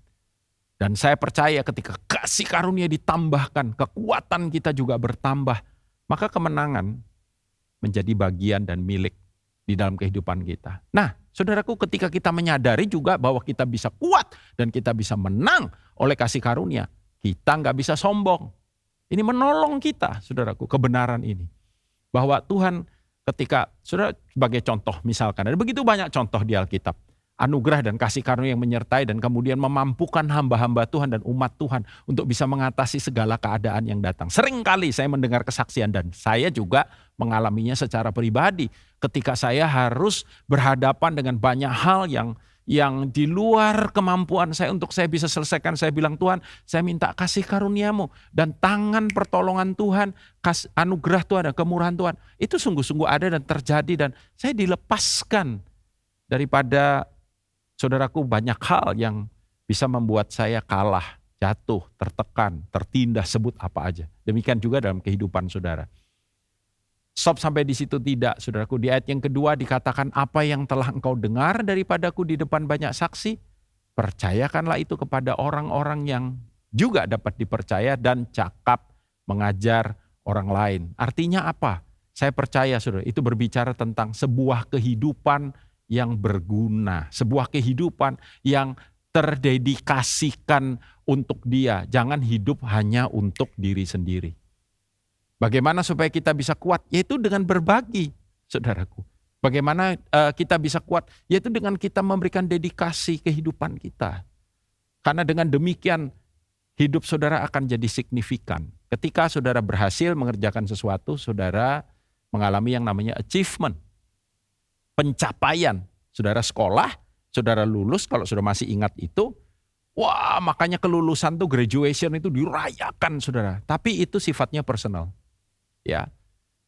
Dan saya percaya ketika kasih karunia ditambahkan, kekuatan kita juga bertambah, maka kemenangan menjadi bagian dan milik di dalam kehidupan kita. Nah, saudaraku, ketika kita menyadari juga bahwa kita bisa kuat dan kita bisa menang oleh kasih karunia, kita nggak bisa sombong. Ini menolong kita, saudaraku, kebenaran ini. Bahwa Tuhan ketika, saudara sebagai contoh misalkan, ada begitu banyak contoh di Alkitab. Anugerah dan kasih karunia yang menyertai dan kemudian memampukan hamba-hamba Tuhan dan umat Tuhan untuk bisa mengatasi segala keadaan yang datang. Seringkali saya mendengar kesaksian dan saya juga mengalaminya secara pribadi. Ketika saya harus berhadapan dengan banyak hal yang di luar kemampuan saya untuk saya bisa selesaikan. Saya bilang, Tuhan, saya minta kasih karuniamu dan tangan pertolongan Tuhan, anugerah Tuhan dan kemurahan Tuhan. Itu sungguh-sungguh ada dan terjadi dan saya dilepaskan daripada, saudaraku, banyak hal yang bisa membuat saya kalah, jatuh, tertekan, tertindas, sebut apa aja. Demikian juga dalam kehidupan saudara. Stop sampai di situ tidak, saudaraku. Di ayat yang kedua dikatakan, apa yang telah engkau dengar daripadaku di depan banyak saksi, percayakanlah itu kepada orang-orang yang juga dapat dipercaya dan cakap mengajar orang lain. Artinya apa? Saya percaya, saudara, itu berbicara tentang sebuah kehidupan yang berguna, sebuah kehidupan yang terdedikasikan untuk Dia. Jangan hidup hanya untuk diri sendiri. Bagaimana supaya kita bisa kuat? Yaitu dengan berbagi, saudaraku. Bagaimana kita bisa kuat? Yaitu dengan kita memberikan dedikasi kehidupan kita. Karena dengan demikian hidup saudara akan jadi signifikan. Ketika saudara berhasil mengerjakan sesuatu, saudara mengalami yang namanya achievement. Pencapaian. Saudara sekolah, saudara lulus, kalau sudah masih ingat itu, wah, makanya kelulusan tuh, graduation itu dirayakan, saudara. Tapi itu sifatnya personal. Ya.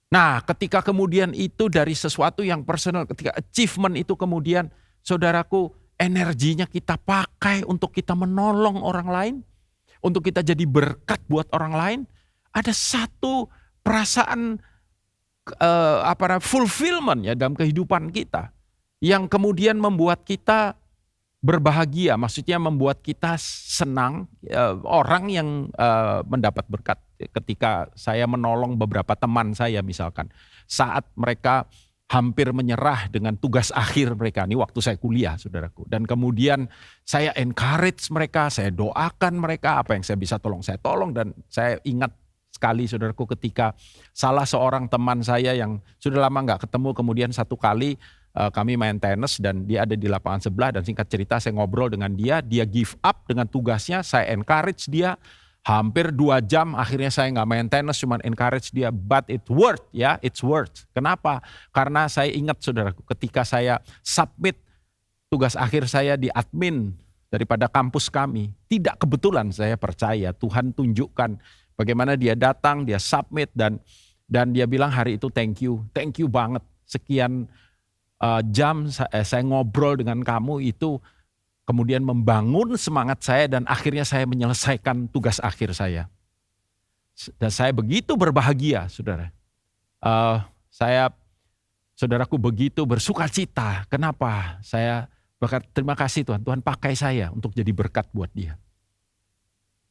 Nah, ketika kemudian itu dari sesuatu yang personal, ketika achievement itu kemudian, saudaraku, energinya kita pakai untuk kita menolong orang lain, untuk kita jadi berkat buat orang lain, ada satu perasaan fulfillment ya dalam kehidupan kita yang kemudian membuat kita berbahagia, maksudnya membuat kita senang. Orang yang mendapat berkat ketika saya menolong beberapa teman saya misalkan saat mereka hampir menyerah dengan tugas akhir mereka, ini waktu saya kuliah, saudaraku, dan kemudian saya encourage mereka, saya doakan mereka, apa yang saya bisa tolong saya tolong. Dan saya ingat sekali, saudaraku, ketika salah seorang teman saya yang sudah lama gak ketemu, kemudian satu kali kami main tenis dan dia ada di lapangan sebelah, dan singkat cerita saya ngobrol dengan dia give up dengan tugasnya, saya encourage dia hampir 2 jam, akhirnya saya gak main tenis, cuma encourage dia, but it's worth ya, it's worth. Kenapa? Karena saya ingat, saudaraku, ketika saya submit tugas akhir saya di admin daripada kampus kami, tidak kebetulan saya percaya Tuhan tunjukkan bagaimana dia datang, dia submit dan dia bilang hari itu thank you banget, sekian jam saya ngobrol dengan kamu, itu kemudian membangun semangat saya dan akhirnya saya menyelesaikan tugas akhir saya. Dan saya begitu berbahagia, saudara. Saudaraku, begitu bersukacita. Kenapa? Saya berkata, terima kasih Tuhan, Tuhan pakai saya untuk jadi berkat buat dia.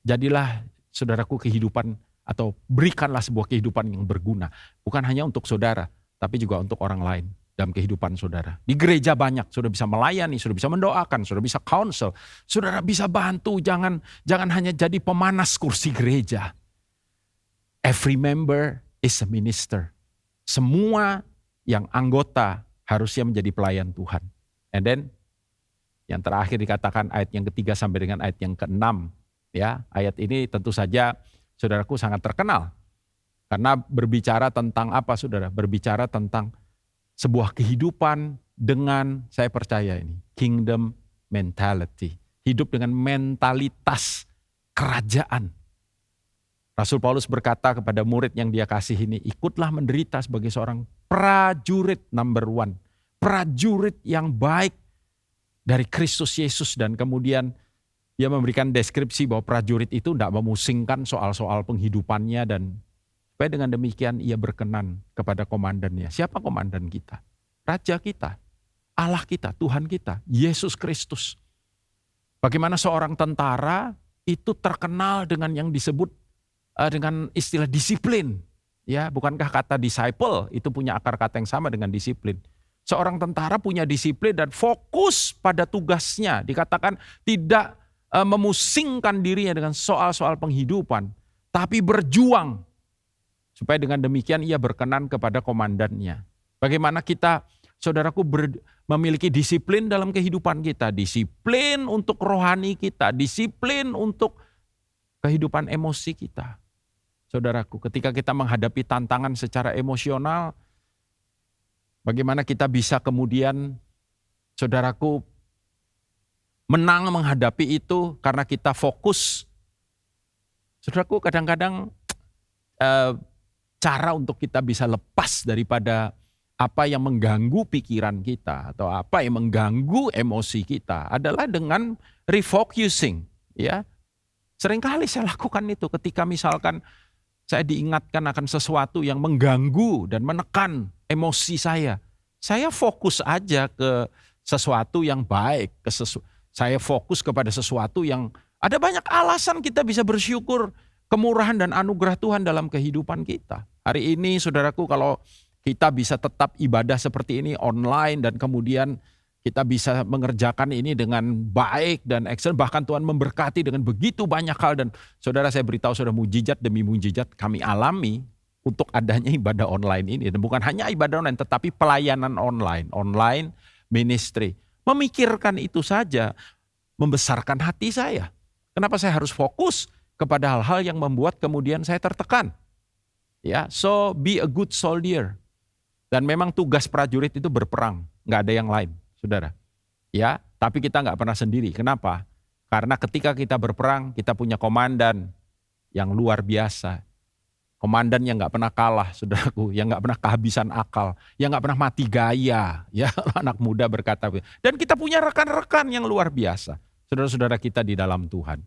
jadilah saudaraku kehidupan atau berikanlah sebuah kehidupan yang berguna. Bukan hanya untuk saudara, tapi juga untuk orang lain dalam kehidupan saudara. Di gereja banyak, saudara bisa melayani, saudara bisa mendoakan, saudara bisa counsel, saudara bisa bantu, jangan hanya jadi pemanas kursi gereja. Every member is a minister. Semua yang anggota harusnya menjadi pelayan Tuhan. And then yang terakhir dikatakan ayat yang ketiga sampai dengan ayat yang keenam. Ya, ayat ini tentu saja saudaraku sangat terkenal. Karena berbicara tentang apa saudara? Berbicara tentang sebuah kehidupan dengan, saya percaya ini, kingdom mentality. Hidup dengan mentalitas kerajaan. Rasul Paulus berkata kepada murid yang dia kasih ini, ikutlah menderita sebagai seorang prajurit number one. Prajurit yang baik dari Kristus Yesus. Dan kemudian dia memberikan deskripsi bahwa prajurit itu tidak memusingkan soal-soal penghidupannya. Dan supaya dengan demikian ia berkenan kepada komandannya. Siapa komandan kita? Raja kita, Allah kita, Tuhan kita, Yesus Kristus. Bagaimana seorang tentara itu terkenal dengan yang disebut dengan istilah disiplin. Ya, bukankah kata disciple itu punya akar kata yang sama dengan disiplin? Seorang tentara punya disiplin dan fokus pada tugasnya. Dikatakan tidak memusingkan dirinya dengan soal-soal penghidupan, tapi berjuang. Supaya dengan demikian ia berkenan kepada komandannya. Bagaimana kita, saudaraku, memiliki disiplin dalam kehidupan kita. Disiplin untuk rohani kita. Disiplin untuk kehidupan emosi kita. Saudaraku, ketika kita menghadapi tantangan secara emosional, bagaimana kita bisa kemudian, saudaraku, menang menghadapi itu karena kita fokus. Saudaraku, kadang-kadang cara untuk kita bisa lepas daripada apa yang mengganggu pikiran kita atau apa yang mengganggu emosi kita adalah dengan refocusing. Ya, seringkali saya lakukan itu ketika misalkan saya diingatkan akan sesuatu yang mengganggu dan menekan emosi saya. Saya fokus aja ke sesuatu yang baik. Saya fokus kepada sesuatu yang ada banyak alasan kita bisa bersyukur kemurahan dan anugerah Tuhan dalam kehidupan kita. Hari ini saudaraku, kalau kita bisa tetap ibadah seperti ini online dan kemudian kita bisa mengerjakan ini dengan baik dan excellent. Bahkan Tuhan memberkati dengan begitu banyak hal. Dan saudara, saya beritahu saudara, mujizat demi mujizat kami alami untuk adanya ibadah online ini. Dan bukan hanya ibadah online, tetapi pelayanan online. Online ministry. Memikirkan itu saja membesarkan hati saya. Kenapa saya harus fokus kepada hal-hal yang membuat kemudian saya tertekan. Ya, so be a good soldier. Dan memang tugas prajurit itu berperang. Nggak ada yang lain. Saudara, ya, tapi kita nggak pernah sendiri. Kenapa? Karena ketika kita berperang, kita punya komandan yang luar biasa. Komandan yang nggak pernah kalah, saudaraku, yang nggak pernah kehabisan akal, yang nggak pernah mati gaya. Ya, anak muda berkata. Dan kita punya rekan-rekan yang luar biasa, saudara-saudara kita di dalam Tuhan.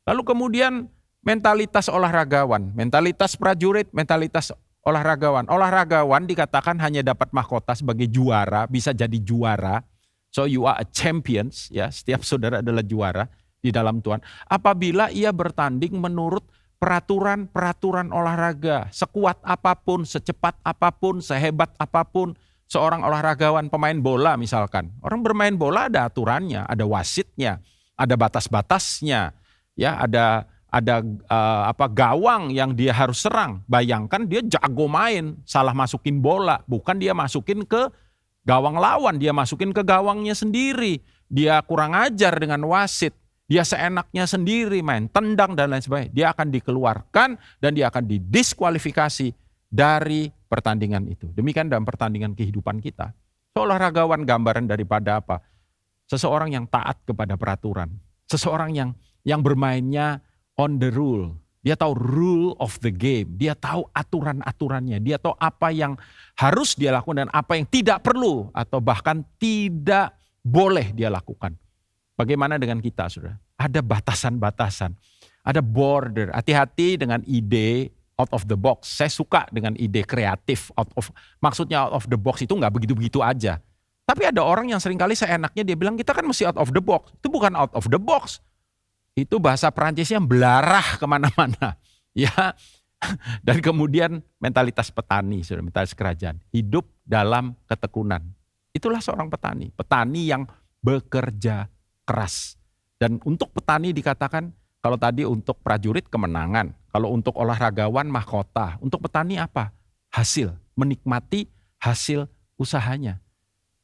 Lalu kemudian mentalitas olahragawan, mentalitas prajurit, mentalitas olahragawan. Olahragawan dikatakan hanya dapat mahkota sebagai juara, bisa jadi juara. So you are a champions, ya. Setiap saudara adalah juara di dalam Tuhan. Apabila ia bertanding menurut peraturan-peraturan olahraga, sekuat apapun, secepat apapun, sehebat apapun, seorang olahragawan pemain bola misalkan. Orang bermain bola ada aturannya, ada wasitnya, ada batas-batasnya, ya, ada gawang yang dia harus serang. Bayangkan dia jago main, salah masukin bola, bukan dia masukin ke gawang lawan, dia masukin ke gawangnya sendiri. Dia kurang ajar dengan wasit, dia seenaknya sendiri main, tendang dan lain sebagainya. Dia akan dikeluarkan dan dia akan didiskualifikasi dari pertandingan itu. Demikian dalam pertandingan kehidupan kita. Olahragawan gambaran daripada apa? Seseorang yang taat kepada peraturan, seseorang yang bermainnya on the rule. Dia tahu rule of the game. Dia tahu aturan-aturannya. Dia tahu apa yang harus dia lakukan dan apa yang tidak perlu atau bahkan tidak boleh dia lakukan. Bagaimana dengan kita, saudara? Ada batasan-batasan. Ada border. Hati-hati dengan ide out of the box. Saya suka dengan ide kreatif. Maksudnya out of the box itu nggak begitu-begitu aja. Tapi ada orang yang seringkali seenaknya dia bilang kita kan mesti out of the box. Itu bukan out of the box. Itu bahasa Perancisnya belarah kemana-mana. Ya, dan kemudian mentalitas petani, mentalitas kerajaan. Hidup dalam ketekunan. Itulah seorang petani. Petani yang bekerja keras. Dan untuk petani dikatakan, kalau tadi untuk prajurit kemenangan. Kalau untuk olahragawan mahkota. Untuk petani apa? Hasil. Menikmati hasil usahanya.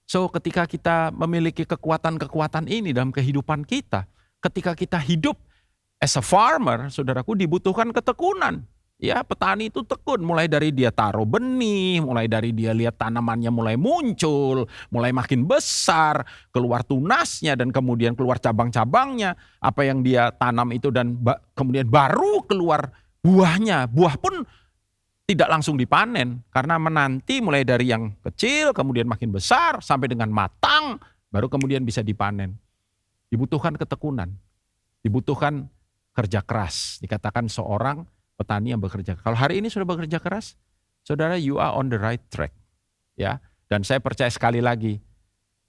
So ketika kita memiliki kekuatan-kekuatan ini dalam kehidupan kita. Ketika kita hidup as a farmer, saudaraku, dibutuhkan ketekunan. Ya, petani itu tekun, mulai dari dia taruh benih, mulai dari dia lihat tanamannya mulai muncul, mulai makin besar, keluar tunasnya dan kemudian keluar cabang-cabangnya, apa yang dia tanam itu dan kemudian baru keluar buahnya. Buah pun tidak langsung dipanen karena menanti mulai dari yang kecil, kemudian makin besar sampai dengan matang, baru kemudian bisa dipanen. Dibutuhkan ketekunan, dibutuhkan kerja keras. Dikatakan seorang petani yang bekerja. Kalau hari ini sudah bekerja keras, saudara, you are on the right track. Ya, dan saya percaya sekali lagi,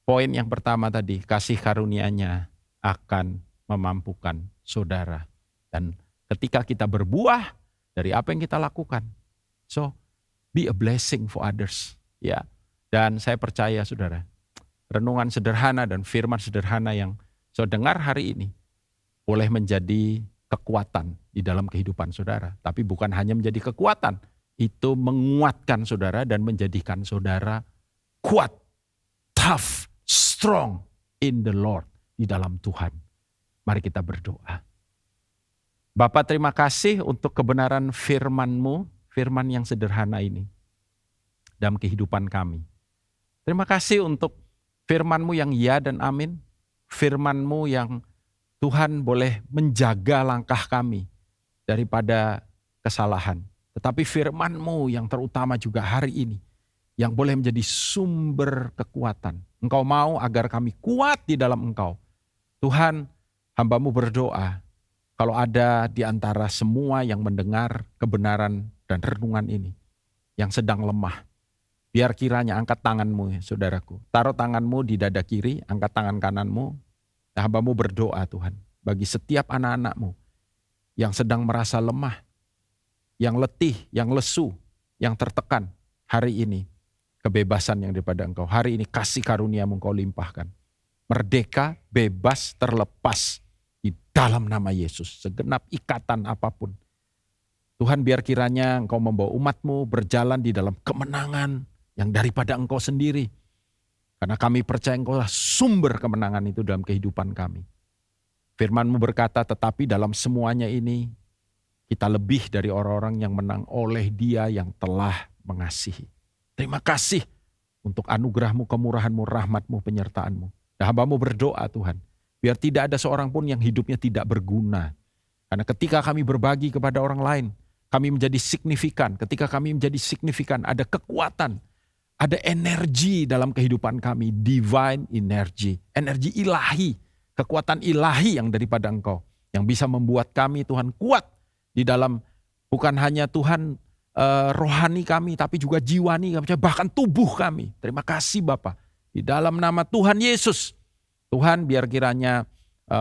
poin yang pertama tadi, kasih karunia-Nya akan memampukan saudara. Dan ketika kita berbuah dari apa yang kita lakukan, so be a blessing for others. Ya, dan saya percaya saudara, renungan sederhana dan firman sederhana yang saudara dengar hari ini boleh menjadi kekuatan di dalam kehidupan saudara. Tapi bukan hanya menjadi kekuatan, itu menguatkan saudara dan menjadikan saudara kuat, tough, strong in the Lord, di dalam Tuhan. Mari kita berdoa. Bapa, terima kasih untuk kebenaran firman-Mu, firman yang sederhana ini dalam kehidupan kami. Terima kasih untuk firman-Mu yang ya dan amin, firman-Mu yang Tuhan boleh menjaga langkah kami daripada kesalahan. Tetapi firman-Mu yang terutama juga hari ini, yang boleh menjadi sumber kekuatan. Engkau mau agar kami kuat di dalam Engkau. Tuhan, hamba-Mu berdoa, kalau ada di antara semua yang mendengar kebenaran dan renungan ini, yang sedang lemah, biar kiranya angkat tangan-Mu, saudaraku. Taruh tangan-Mu di dada kiri, angkat tangan kanan-Mu. Hamba-Mu berdoa Tuhan, bagi setiap anak-anak-Mu yang sedang merasa lemah, yang letih, yang lesu, yang tertekan hari ini. Kebebasan yang daripada Engkau. Hari ini kasih karunia-Mu Engkau limpahkan. Merdeka, bebas, terlepas di dalam nama Yesus. Segenap ikatan apapun. Tuhan, biar kiranya Engkau membawa umat-Mu berjalan di dalam kemenangan yang daripada Engkau sendiri. Karena kami percaya Engkau adalah sumber kemenangan itu dalam kehidupan kami. Firman-Mu berkata, tetapi dalam semuanya ini, kita lebih dari orang-orang yang menang oleh Dia yang telah mengasihi. Terima kasih untuk anugerah-Mu, kemurahan-Mu, rahmat-Mu, penyertaan-Mu. Dan hamba-Mu berdoa Tuhan, biar tidak ada seorang pun yang hidupnya tidak berguna. Karena ketika kami berbagi kepada orang lain, kami menjadi signifikan. Ketika kami menjadi signifikan, ada kekuatan. Ada energi dalam kehidupan kami, divine energy, energi ilahi, kekuatan ilahi yang daripada Engkau, yang bisa membuat kami Tuhan kuat di dalam bukan hanya Tuhan rohani kami, tapi juga jiwani kami, bahkan tubuh kami. Terima kasih Bapa, di dalam nama Tuhan Yesus. Tuhan, biar kiranya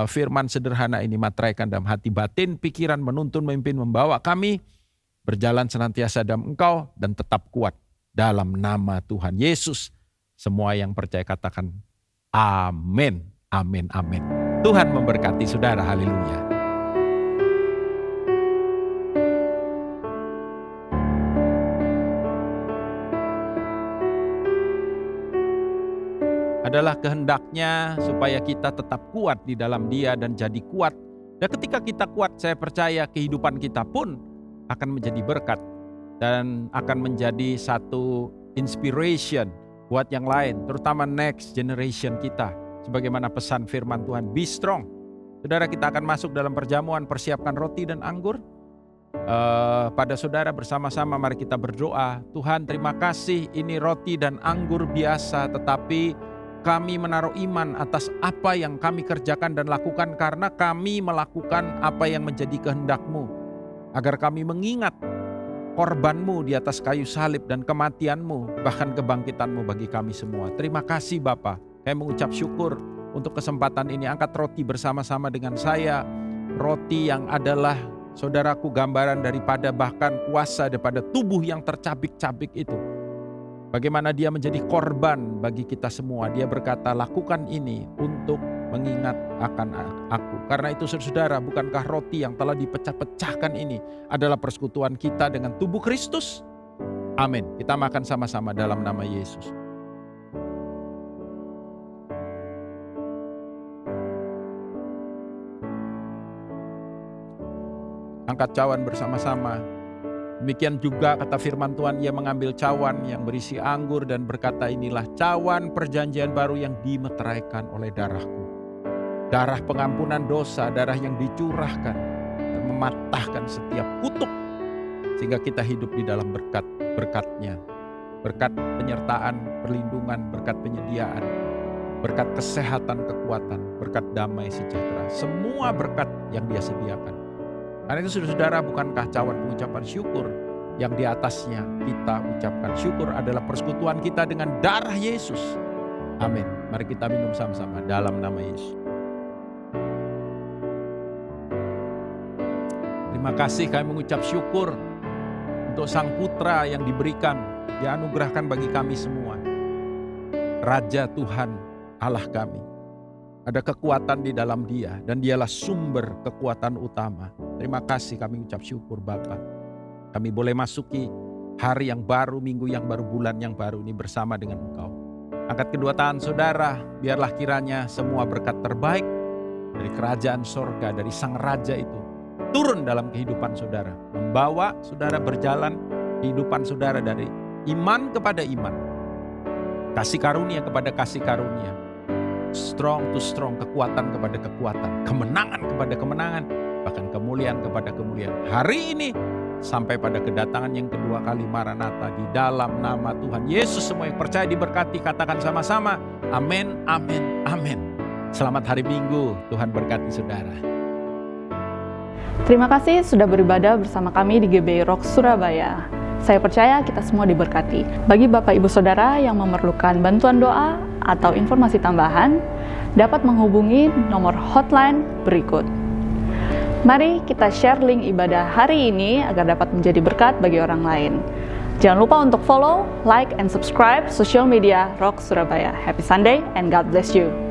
firman sederhana ini materaikan dalam hati batin, pikiran, menuntun, memimpin, membawa kami berjalan senantiasa dalam Engkau dan tetap kuat. Dalam nama Tuhan Yesus, semua yang percaya katakan amin, amin, amin. Tuhan memberkati saudara, haleluya. Adalah kehendaknya supaya kita tetap kuat di dalam Dia dan jadi kuat. Dan ketika kita kuat, saya percaya kehidupan kita pun akan menjadi berkat. Dan akan menjadi satu inspiration buat yang lain, terutama next generation kita. Sebagaimana pesan firman Tuhan, be strong. Saudara, kita akan masuk dalam perjamuan, persiapkan roti dan anggur. Pada saudara bersama-sama mari kita berdoa. Tuhan, terima kasih ini roti dan anggur biasa, tetapi kami menaruh iman atas apa yang kami kerjakan dan lakukan karena kami melakukan apa yang menjadi kehendak-Mu. Agar kami mengingat korban-Mu di atas kayu salib dan kematian-Mu, bahkan kebangkitan-Mu bagi kami semua. Terima kasih Bapa. Kami mengucap syukur untuk kesempatan ini. Angkat roti bersama-sama dengan saya. roti yang adalah, saudaraku, gambaran daripada bahkan kuasa daripada tubuh yang tercabik-cabik itu. Bagaimana dia menjadi korban bagi kita semua. Dia berkata, lakukan ini untuk mengingat akan aku. Karena itu saudara, bukankah roti yang telah dipecah-pecahkan ini adalah persekutuan kita dengan tubuh Kristus? Amin. Kita makan sama-sama dalam nama Yesus. Angkat cawan bersama-sama. Demikian juga kata firman Tuhan, ia mengambil cawan yang berisi anggur dan berkata, inilah cawan perjanjian baru yang dimeteraikan oleh darahku. Darah pengampunan dosa, darah yang dicurahkan dan mematahkan setiap kutuk. Sehingga kita hidup di dalam berkat-berkatnya. Berkat penyertaan, perlindungan, berkat penyediaan. Berkat kesehatan, kekuatan, berkat damai sejahtera. Semua berkat yang dia sediakan. Karena itu saudara, bukankah cawan pengucapan syukur yang di atasnya kita ucapkan syukur adalah persekutuan kita dengan darah Yesus. Amin. Mari kita minum sama-sama dalam nama Yesus. Terima kasih kami mengucap syukur untuk Sang Putra yang diberikan, dianugerahkan bagi kami semua. Raja Tuhan Allah kami. Ada kekuatan di dalam dia dan dialah sumber kekuatan utama. Terima kasih kami ucap syukur Bapa. Kami boleh masuki hari yang baru, minggu yang baru, bulan yang baru ini bersama dengan Engkau. Angkat kedua tangan saudara, biarlah kiranya semua berkat terbaik dari kerajaan sorga, dari Sang Raja itu turun dalam kehidupan saudara. Membawa saudara berjalan kehidupan saudara dari iman kepada iman. Kasih karunia kepada kasih karunia. Strong to strong, kekuatan kepada kekuatan, kemenangan kepada kemenangan, bahkan kemuliaan kepada kemuliaan. Hari ini sampai pada kedatangan yang kedua kali Maranatha, di dalam nama Tuhan Yesus semua yang percaya diberkati, katakan sama-sama amin, amin, amin. Selamat hari Minggu, Tuhan berkati saudara. Terima kasih sudah beribadah bersama kami di GBI Rock Surabaya. Saya percaya kita semua diberkati. Bagi Bapak Ibu Saudara yang memerlukan bantuan doa atau informasi tambahan, dapat menghubungi nomor hotline berikut. Mari kita share link ibadah hari ini agar dapat menjadi berkat bagi orang lain. Jangan lupa untuk follow, like, and subscribe social media Rock Surabaya. Happy Sunday and God bless you.